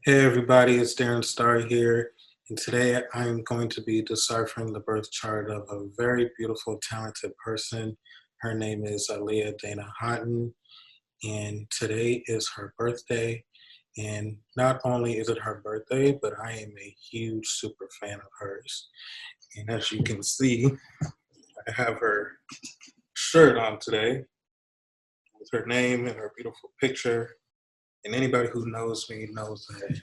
Hey everybody, it's Darren Star here, and today I'm going to be deciphering the birth chart of a very beautiful, talented person. Her name is Aaliyah Dana Houghton, and today is her birthday. And not only is it her birthday, but I am a huge super fan of hers. And as you can see, I have her shirt on today with her name and her beautiful picture. And anybody who knows me knows that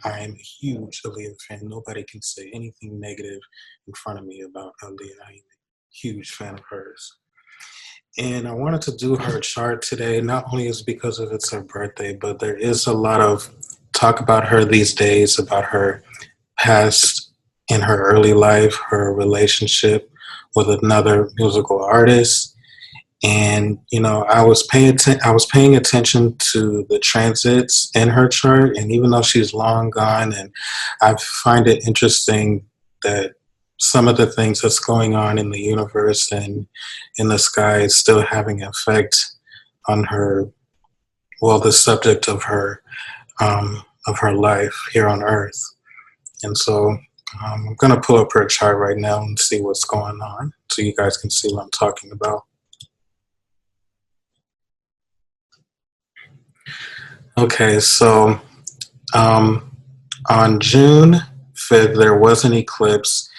I am a huge Aaliyah fan. Nobody can say anything negative in front of me about Aaliyah. I am a huge fan of hers. And I wanted to do her chart today, not only is because of it's her birthday, but there is a lot of talk about her these days, about her past in her early life, her relationship with another musical artist, and I was paying attention to the transits in her chart, and even though she's long gone, and I find it interesting that some of the things that's going on in the universe and in the sky is still having an effect on her, well, the subject of her life here on earth. And so I'm going to pull up her chart right now and see what's going on so you guys can see what I'm talking about. Okay, so on June 5th, there was an eclipse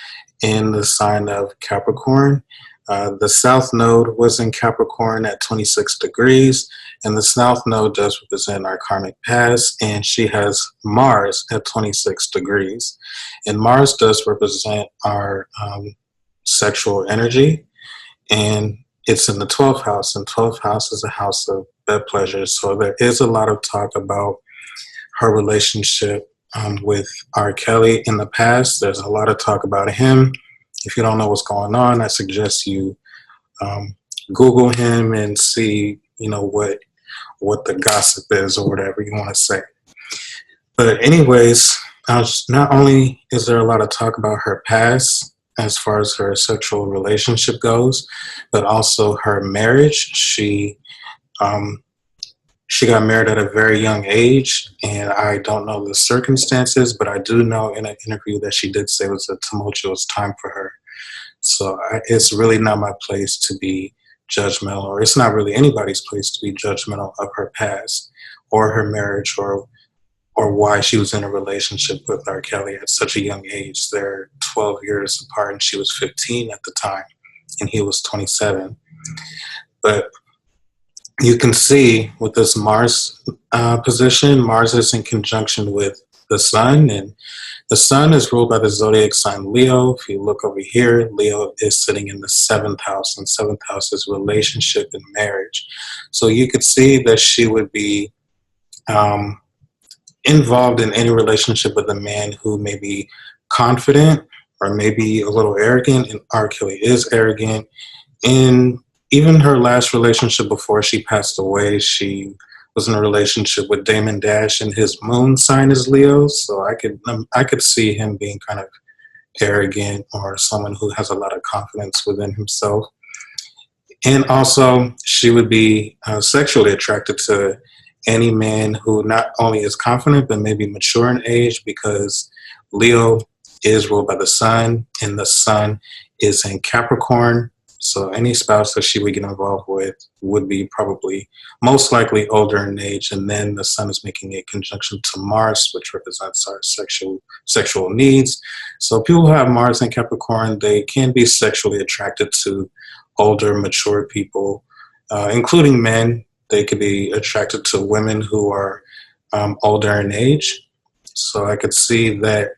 in the sign of Capricorn. The South Node was in Capricorn at 26 degrees, and the South Node does represent our karmic past, and she has Mars at 26 degrees. And Mars does represent our sexual energy, and it's in the 12th house, and 12th house is a house of bed pleasures. So there is a lot of talk about her relationship with R. Kelly in the past. There's a lot of talk about him. If you don't know what's going on, I suggest you Google him and see, what the gossip is or whatever you want to say. But anyways, not only is there a lot of talk about her past as far as her sexual relationship goes, but also her marriage. She got married at a very young age, and I don't know the circumstances, but I do know in an interview that she did say it was a tumultuous time for her. So it's really not my place to be judgmental, or it's not really anybody's place to be judgmental of her past or her marriage or why she was in a relationship with R. Kelly at such a young age. They're 12 years apart, and she was 15 at the time, and he was 27. But you can see with this Mars position, Mars is in conjunction with the Sun, and the Sun is ruled by the zodiac sign Leo. If you look over here, Leo is sitting in the 7th house, and 7th house is relationship and marriage. So you could see that she would be involved in any relationship with a man who may be confident or maybe a little arrogant, and R. Kelly is arrogant. In even her last relationship before she passed away, she was in a relationship with Damon Dash, and his moon sign is Leo. So I could see him being kind of arrogant or someone who has a lot of confidence within himself. And also, she would be sexually attracted to any man who not only is confident but maybe mature in age, because Leo is ruled by the Sun, and the Sun is in Capricorn. So any spouse that she would get involved with would be probably most likely older in age, and then the Sun is making a conjunction to Mars, which represents our sexual needs. So people who have Mars in Capricorn, they can be sexually attracted to older, mature people, including men. They could be attracted to women who are older in age. So I could see that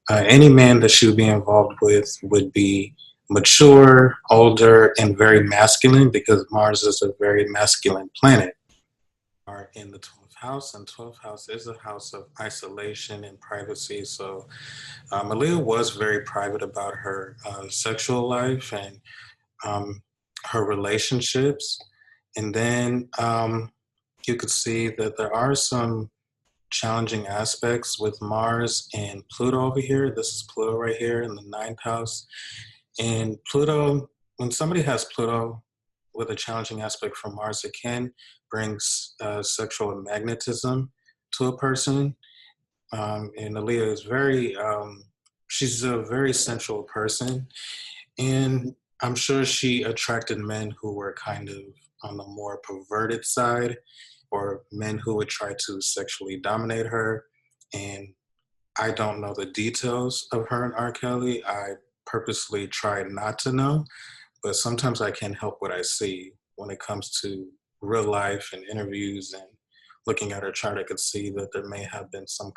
any man that she would be involved with would be mature, older, and very masculine, because Mars is a very masculine planet. Are in the 12th house, and 12th house is a house of isolation and privacy. So Aaliyah was very private about her sexual life and her relationships. And then you could see that there are some challenging aspects with Mars and Pluto over here. This is Pluto right here in the 9th house. And Pluto, when somebody has Pluto with a challenging aspect from Mars, it can bring sexual magnetism to a person. And Aaliyah is very, she's a very sensual person. And I'm sure she attracted men who were kind of on the more perverted side, or men who would try to sexually dominate her. And I don't know the details of her and R. Kelly. I purposely try not to know, but sometimes I can't help what I see when it comes to real life and interviews and looking at her chart. I could see that there may have been some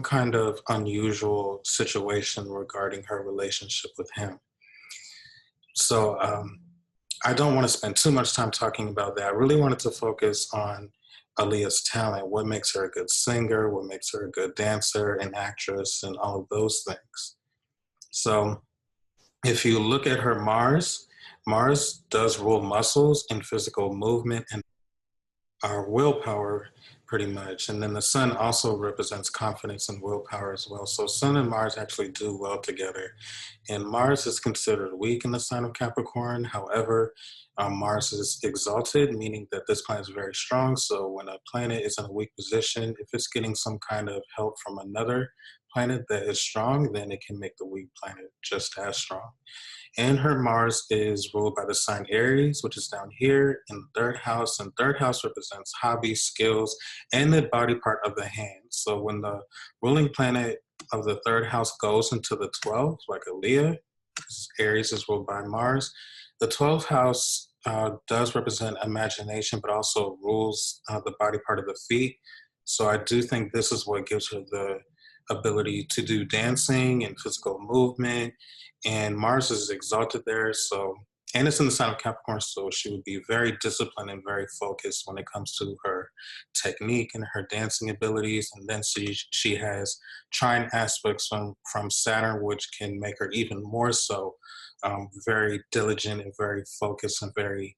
kind of unusual situation regarding her relationship with him. So I don't want to spend too much time talking about that. I really wanted to focus on Aaliyah's talent, what makes her a good singer, what makes her a good dancer and actress, and all of those things. So if you look at her Mars, Mars does rule muscles and physical movement and our willpower pretty much. And then the sun also represents confidence and willpower as well. So sun and Mars actually do well together. And Mars is considered weak in the sign of Capricorn. However, Mars is exalted, meaning that this planet is very strong. So when a planet is in a weak position, if it's getting some kind of help from another planet that is strong, then it can make the weak planet just as strong. And her Mars is ruled by the sign Aries, which is down here in the third house. And third house represents hobbies, skills, and the body part of the hand. So when the ruling planet of the third house goes into the 12th, like Aaliyah, Aries is ruled by Mars. The 12th house does represent imagination, but also rules the body part of the feet. So I do think this is what gives her the ability to do dancing and physical movement. And Mars is exalted there, so, and it's in the sign of Capricorn, so she would be very disciplined and very focused when it comes to her technique and her dancing abilities. And then she has trine aspects from Saturn, which can make her even more so very diligent and very focused and very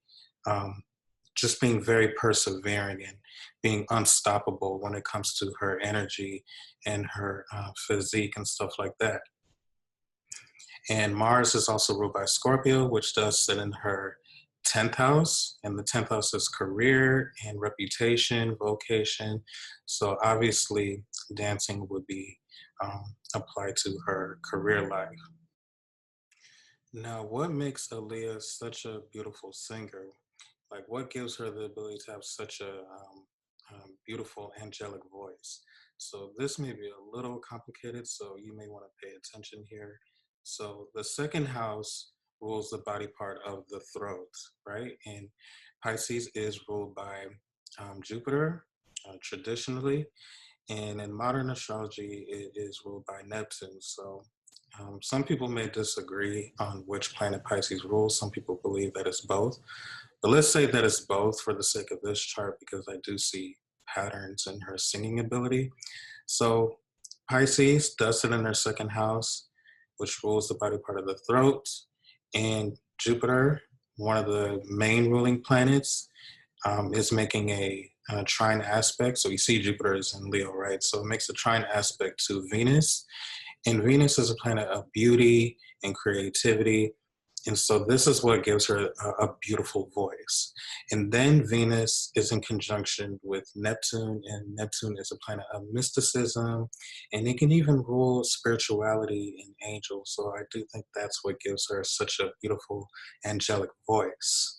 just being very persevering and being unstoppable when it comes to her energy and her physique and stuff like that. And Mars is also ruled by Scorpio, which does sit in her 10th house. And the 10th house is career and reputation, vocation. So obviously, dancing would be applied to her career life. Now, what makes Aaliyah such a beautiful singer? Like, what gives her the ability to have such a beautiful angelic voice? So this may be a little complicated, so you may want to pay attention here. So the second house rules the body part of the throat, right? And Pisces is ruled by Jupiter traditionally, and in modern astrology, it is ruled by Neptune. So some people may disagree on which planet Pisces rules. Some people believe that it's both. But let's say that it's both for the sake of this chart, because I do see patterns in her singing ability. So Pisces does sit in her second house, which rules the body part of the throat. And Jupiter, one of the main ruling planets, is making a trine aspect. So you see Jupiter is in Leo, right? So it makes a trine aspect to Venus. And Venus is a planet of beauty and creativity. And so this is what gives her a beautiful voice. And then Venus is in conjunction with Neptune, and Neptune is a planet of mysticism, and it can even rule spirituality and angels. So I do think that's what gives her such a beautiful angelic voice.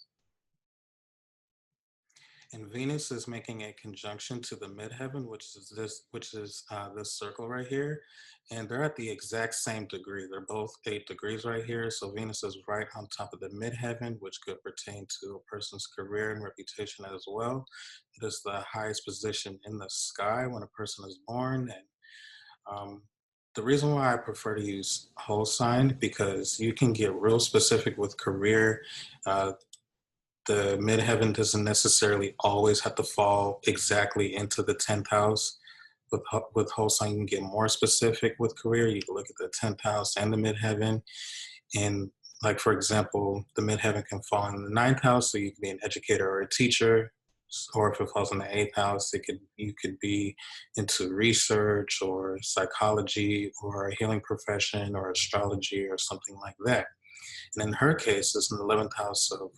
And Venus is making a conjunction to the midheaven, which is this circle right here, and they're at the exact same degree. They're both 8 degrees right here. So Venus is right on top of the midheaven, which could pertain to a person's career and reputation as well. It is the highest position in the sky when a person is born. And the reason why I prefer to use whole sign, because you can get real specific with career. The midheaven doesn't necessarily always have to fall exactly into the 10th house. With whole sign, you can get more specific with career. You can look at the 10th house and the midheaven. And like, for example, the midheaven can fall in the 9th house, so you can be an educator or a teacher. Or if it falls in the 8th house, you could be into research or psychology or a healing profession or astrology or something like that. And in her case, it's in the 11th house of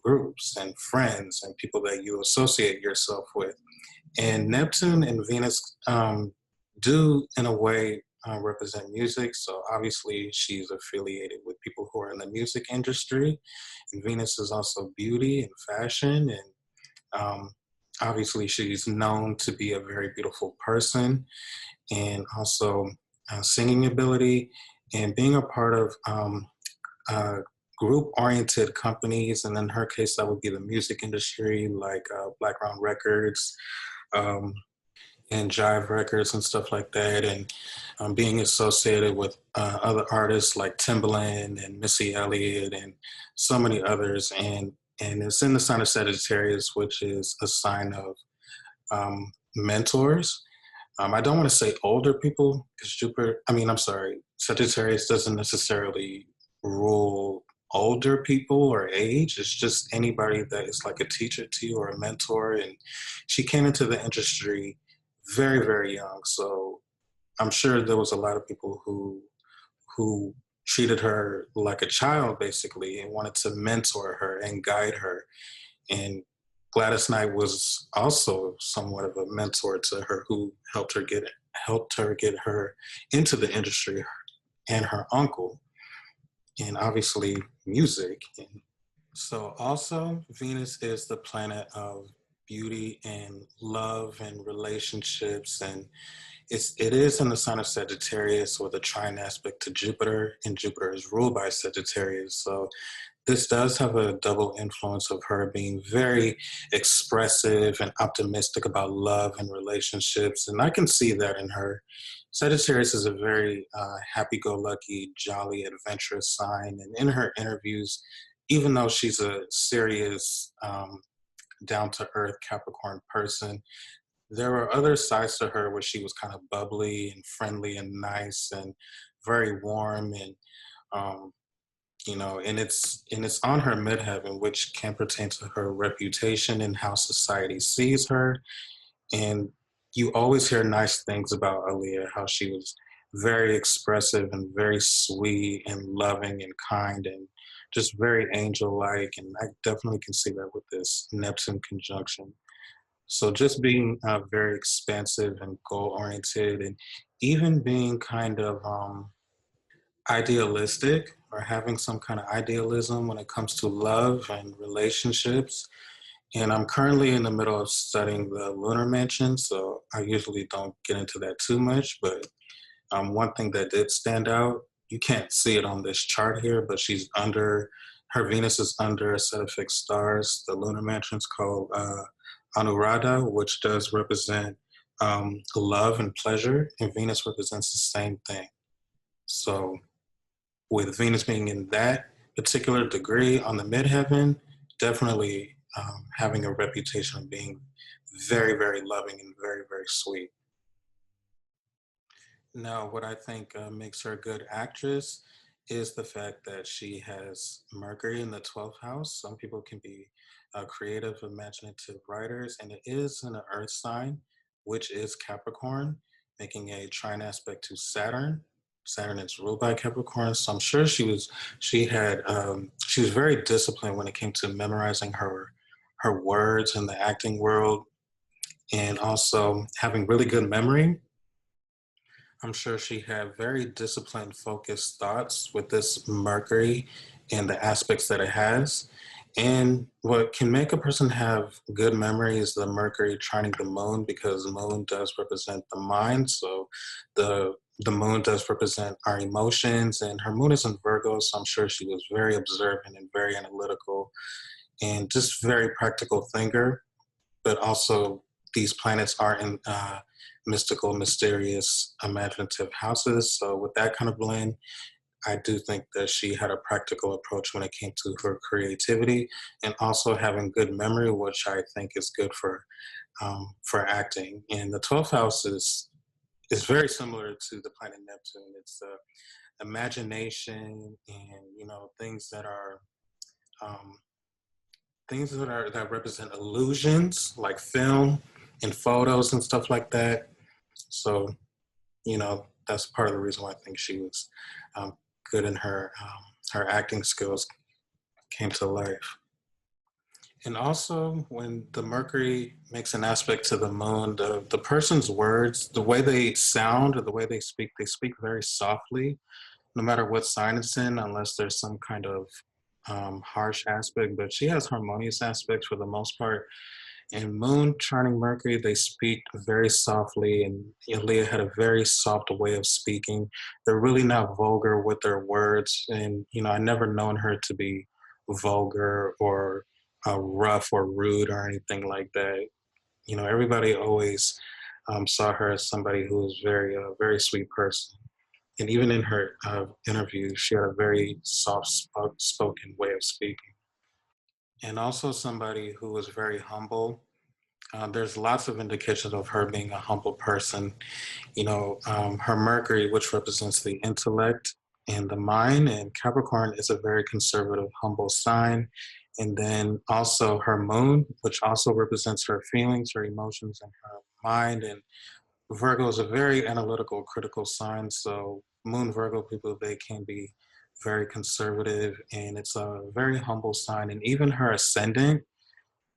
groups and friends and people that you associate yourself with. And Neptune and Venus do, in a way, represent music. So obviously, she's affiliated with people who are in the music industry. And Venus is also beauty and fashion. And obviously, she's known to be a very beautiful person, and also singing ability and being a part of uh, group-oriented companies. And in her case, that would be the music industry, like Blackground Records, um, and Jive Records and stuff like that, and being associated with other artists like Timbaland and Missy Elliott and so many others. And it's in the sign of Sagittarius, which is a sign of mentors. I don't want to say older people because I'm sorry, Sagittarius doesn't necessarily rule older people or age. It's just anybody that is like a teacher to you or a mentor. And she came into the industry very, very young. So I'm sure there was a lot of people who treated her like a child basically and wanted to mentor her and guide her. And Gladys Knight was also somewhat of a mentor to her, who helped her get her into the industry, and her uncle, and obviously music. And so also Venus is the planet of beauty and love and relationships, and it is in the sign of Sagittarius with a trine aspect to Jupiter, and Jupiter is ruled by Sagittarius. So this does have a double influence of her being very expressive and optimistic about love and relationships. And I can see that in her. Sagittarius is a very happy-go-lucky, jolly, adventurous sign. And in her interviews, even though she's a serious, down-to-earth Capricorn person, there were other sides to her where she was kind of bubbly and friendly and nice and very warm, and and it's on her midheaven, which can pertain to her reputation and how society sees her. And you always hear nice things about Aaliyah, how she was very expressive and very sweet and loving and kind and just very angel-like. And I definitely can see that with this Neptune conjunction. So just being very expansive and goal-oriented, and even being kind of idealistic, or having some kind of idealism when it comes to love and relationships. And I'm currently in the middle of studying the lunar mansion, so I usually don't get into that too much. But one thing that did stand out, you can't see it on this chart here, but her Venus is under a set of fixed stars. The lunar mansion is called Anuradha, which does represent love and pleasure, and Venus represents the same thing. So with Venus being in that particular degree on the midheaven, definitely having a reputation of being very, very loving and very, very sweet. Now, what I think makes her a good actress is the fact that she has Mercury in the 12th house. Some people can be creative, imaginative writers, and it is in an earth sign, which is Capricorn, making a trine aspect to Saturn. Saturn is ruled by Capricorn, so I'm sure she was very disciplined when it came to memorizing her words in the acting world, and also having really good memory. I'm sure she had very disciplined, focused thoughts with this Mercury and the aspects that it has. And what can make a person have good memory is the Mercury trining the moon, because the moon does represent the mind. So the moon does represent our emotions, and her moon is in Virgo, so I'm sure she was very observant and very analytical and just very practical thinker. But also, these planets are in mystical, mysterious, imaginative houses. So with that kind of blend, I do think that she had a practical approach when it came to her creativity, and also having good memory, which I think is good for acting. And the 12th house is very similar to the planet Neptune. It's imagination, and things that are um, that represent illusions, like film and photos and stuff like that. So that's part of the reason why I think she was good in her acting skills came to life. And also, when the Mercury makes an aspect to the moon, the person's words, the way they sound or the way they speak very softly, no matter what sign it's in, unless there's some kind of harsh aspect. But she has harmonious aspects for the most part. And Moon charting Mercury, they speak very softly, and Aaliyah had a very soft way of speaking. They're really not vulgar with their words, and I never known her to be vulgar or rough or rude or anything like that. Everybody always saw her as somebody who was very sweet person. And even in her interview, she had a very soft spoken way of speaking. And also somebody who was very humble. There's lots of indications of her being a humble person. Her Mercury, which represents the intellect and the mind, and Capricorn is a very conservative, humble sign. And then also her Moon, which also represents her feelings, her emotions, and her mind. And Virgo is a very analytical, critical sign. So Moon Virgo people, they can be very conservative, and it's a very humble sign. And even her ascendant,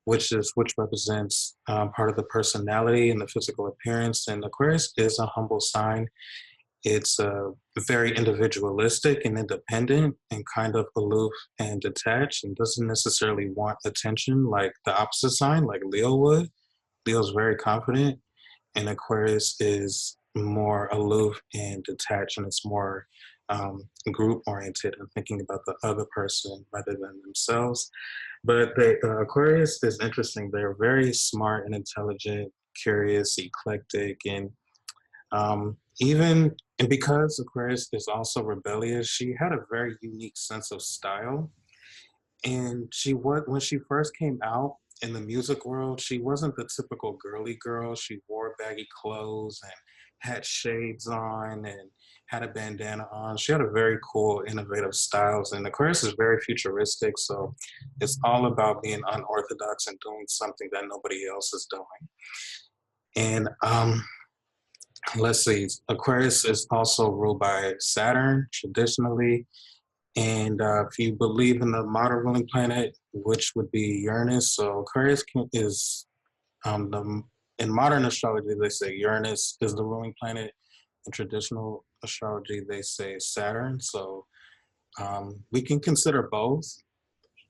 which represents part of the personality and the physical appearance. And Aquarius is a humble sign. It's very individualistic and independent and kind of aloof and detached and doesn't necessarily want attention like the opposite sign, like Leo would. Leo's very confident, and Aquarius is more aloof and detached, and it's more group oriented and thinking about the other person rather than themselves. But Aquarius is interesting. They're very smart and intelligent, curious, eclectic, and even and because Aquarius is also rebellious, she had a very unique sense of style. And when she first came out in the music world, she wasn't the typical girly girl. She wore baggy clothes and had shades on and had a bandana on. She had a very cool, innovative styles. And Aquarius is very futuristic, so it's all about being unorthodox and doing something that nobody else is doing. And let's see, Aquarius is also ruled by Saturn traditionally. And if you believe in the modern ruling planet, which would be Uranus, so Aquarius is in modern astrology they say Uranus is the ruling planet. In traditional astrology, they say Saturn. So we can consider both.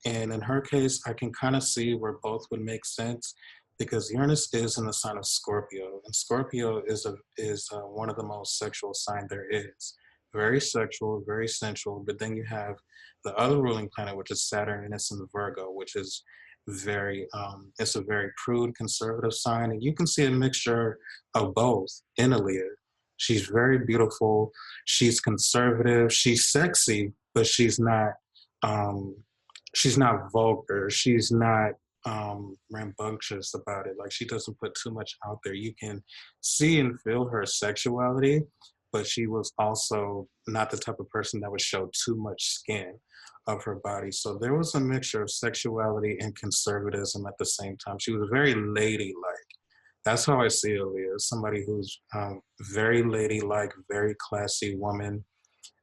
And in her case, I can kind of see where both would make sense because Uranus is in the sign of Scorpio, and Scorpio is one of the most sexual sign there is. Very sexual, very sensual. But then you have the other ruling planet, which is Saturn, and it's in Virgo, which is it's a very prude, conservative sign, and you can see a mixture of both in Aaliyah. She's very beautiful. She's conservative. She's sexy, but Um, she's not vulgar. She's not rambunctious about it. Like she doesn't put too much out there. You can see and feel her sexuality, but she was also not the type of person that would show too much skin of her body. So there was a mixture of sexuality and conservatism at the same time. She was very ladylike. That's how I see Aaliyah, somebody who's very ladylike, very classy woman.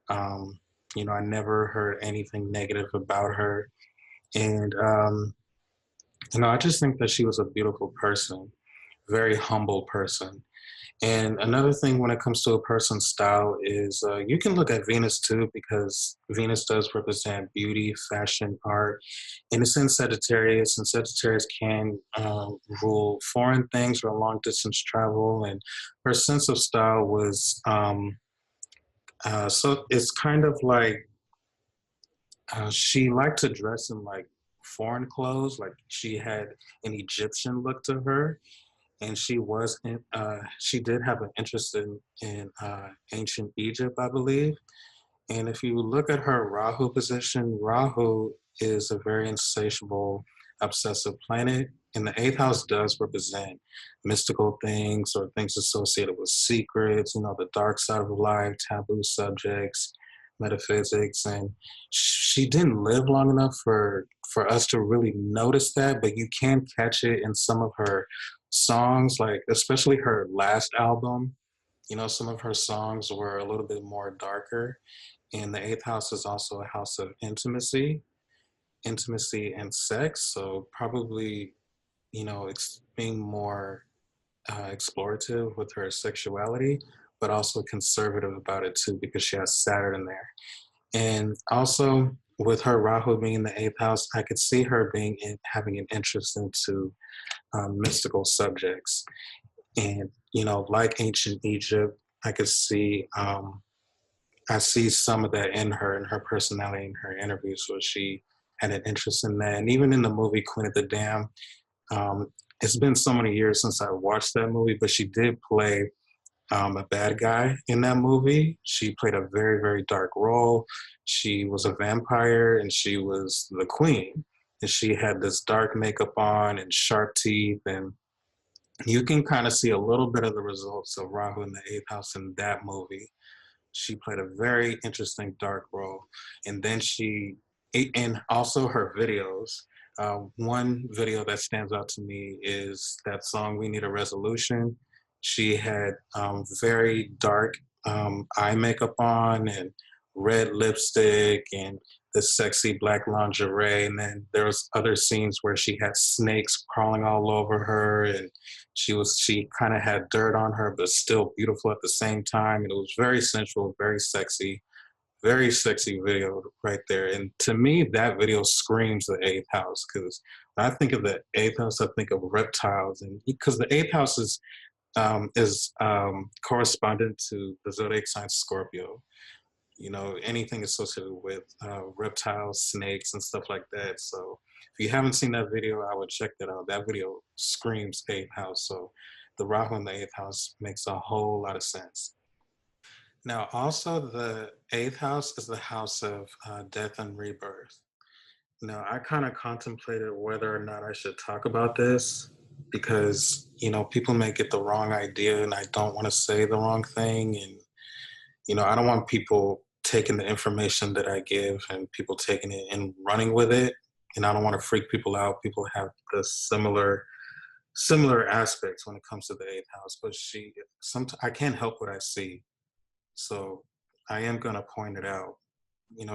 Um, I never heard anything negative about her. And, I just think that she was a beautiful person, very humble person. And another thing when it comes to a person's style is you can look at Venus too, because Venus does represent beauty, fashion, art. And it's in Sagittarius, and Sagittarius can rule foreign things or long distance travel. And her sense of style was so it's kind of like she liked to dress in like foreign clothes, like she had an Egyptian look to her, and she did have an interest in ancient Egypt, I believe. And if you look at her Rahu position, Rahu is a very insatiable, obsessive planet. And the eighth house does represent mystical things or things associated with secrets, the dark side of life, taboo subjects, metaphysics. And she didn't live long enough for us to really notice that, but you can catch it in some of her songs, like especially her last album. Some of her songs were a little bit more darker, and the eighth house is also a house of intimacy. intimacy and sex. So probably, being more explorative with her sexuality, but also conservative about it too, because she has Saturn there. And also with her Rahu being in the eighth house, I could see her having an interest into mystical subjects. And, like ancient Egypt, I could see, I see some of that in her personality, in her interviews, where she had an interest in that. And even in the movie Queen of the Dam, it's been so many years since I watched that movie, but she did play a bad guy in that movie. She played a very, very dark role. She was a vampire and she was the queen. And she had this dark makeup on and sharp teeth. And you can kind of see a little bit of the results of Rahu in the eighth house in that movie. She played a very interesting dark role. And then and also her videos. One video that stands out to me is that song "We Need a Resolution." She had very dark eye makeup on and red lipstick and the sexy black lingerie. And then there was other scenes where she had snakes crawling all over her, and she kind of had dirt on her, but still beautiful at the same time. And it was very sensual, very sexy video right there. And to me, that video screams the eighth house, because when I think of the eighth house, I think of reptiles, and because the eighth house is correspondent to the zodiac sign Scorpio. Anything associated with reptiles, snakes, and stuff like that. So if you haven't seen that video, I would check that out. That video screams eighth house. So the Rahu in the eighth house makes a whole lot of sense. Now, also the eighth house is the house of death and rebirth. Now, I kind of contemplated whether or not I should talk about this because, people may get the wrong idea and I don't want to say the wrong thing. And, I don't want people taking the information that I give and people taking it and running with it. And I don't want to freak people out. People have the similar aspects when it comes to the eighth house, but I can't help what I see. So I am going to point it out.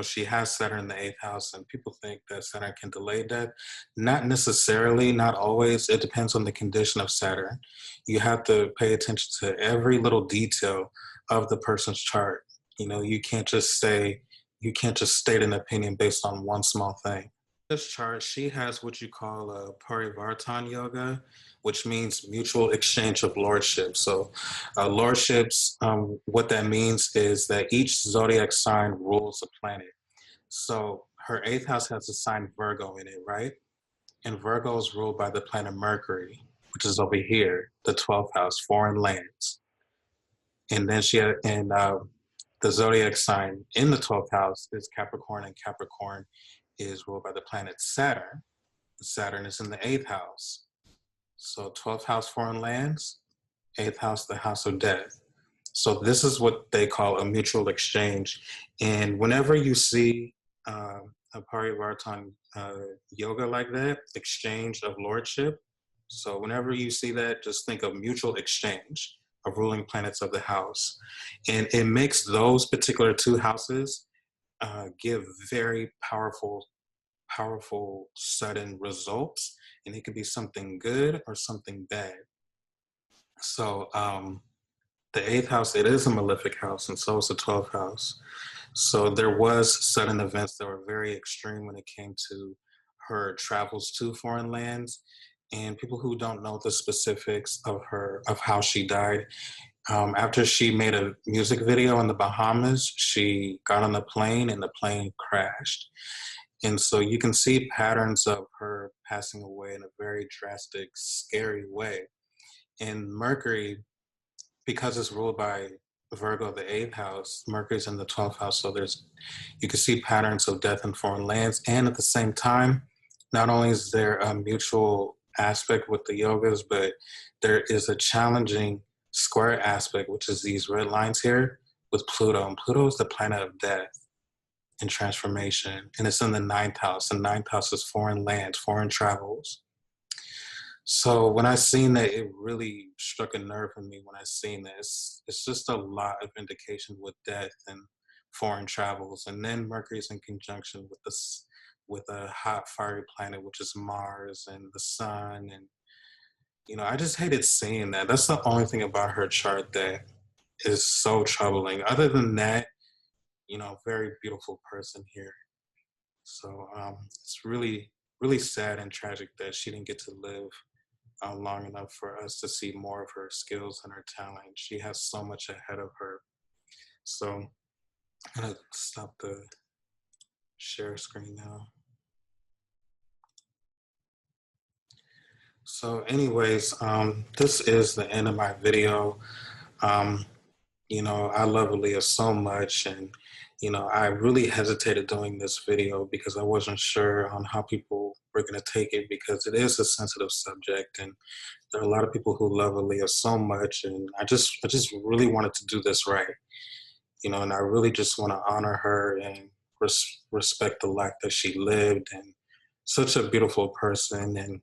She has Saturn in the eighth house, and people think that Saturn can delay death. Not necessarily, not always. It depends on the condition of Saturn. You have to pay attention to every little detail of the person's chart. You can't just state an opinion based on one small thing. This chart, she has what you call a Parivartan yoga, which means mutual exchange of lordships. So, lordships, what that means is that each zodiac sign rules a planet. So, her eighth house has the sign Virgo in it, right? And Virgo is ruled by the planet Mercury, which is over here, the 12th house, foreign lands. And then the zodiac sign in the 12th house is Capricorn, and Capricorn is ruled by the planet Saturn. Saturn is in the eighth house. So 12th house, foreign lands, eighth house, the house of death. So this is what they call a mutual exchange. And whenever you see a Parivartan yoga like that, exchange of lordship. So whenever you see that, just think of mutual exchange of ruling planets of the house. And it makes those particular two houses give very powerful sudden results, and it could be something good or something bad. So the eighth house, it is a malefic house, and so is the 12th house. So there was sudden events that were very extreme when it came to her travels to foreign lands. And people who don't know the specifics of how she died, after she made a music video in the Bahamas, she got on the plane and the plane crashed. And so you can see patterns of her passing away in a very drastic, scary way. And Mercury, because it's ruled by Virgo, the eighth house, Mercury's in the 12th house. So you can see patterns of death in foreign lands. And at the same time, not only is there a mutual aspect with the yogas, but there is a challenging square aspect, which is these red lines here with Pluto. And Pluto is the planet of death and transformation. And it's in the ninth house. And ninth house is foreign lands, foreign travels. So when I seen that, it really struck a nerve in me when I seen this. It's just a lot of indication with death and foreign travels. And then Mercury's in conjunction with with a hot, fiery planet, which is Mars and the sun. And, I just hated seeing that. That's the only thing about her chart that is so troubling. Other than that, very beautiful person here. So it's really, really sad and tragic that she didn't get to live long enough for us to see more of her skills and her talent. She has so much ahead of her. So I'm going to stop the share screen now. So anyways, this is the end of my video. I love Aaliyah so much, and I really hesitated doing this video because I wasn't sure on how people were going to take it, because it is a sensitive subject, and there are a lot of people who love Aaliyah so much, and I just really wanted to do this right, and I really just want to honor her and respect the life that she lived, and such a beautiful person.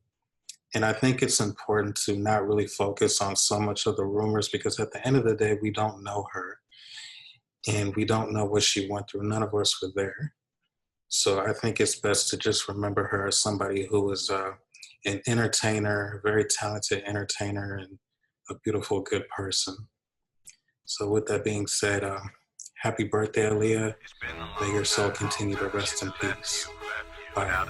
And I think it's important to not really focus on so much of the rumors, because at the end of the day, we don't know her and we don't know what she went through. None of us were there. So I think it's best to just remember her as somebody who was an entertainer, a very talented entertainer, and a beautiful, good person. So with that being said, happy birthday, Aaliyah. May your soul continue to rest in peace. Bye.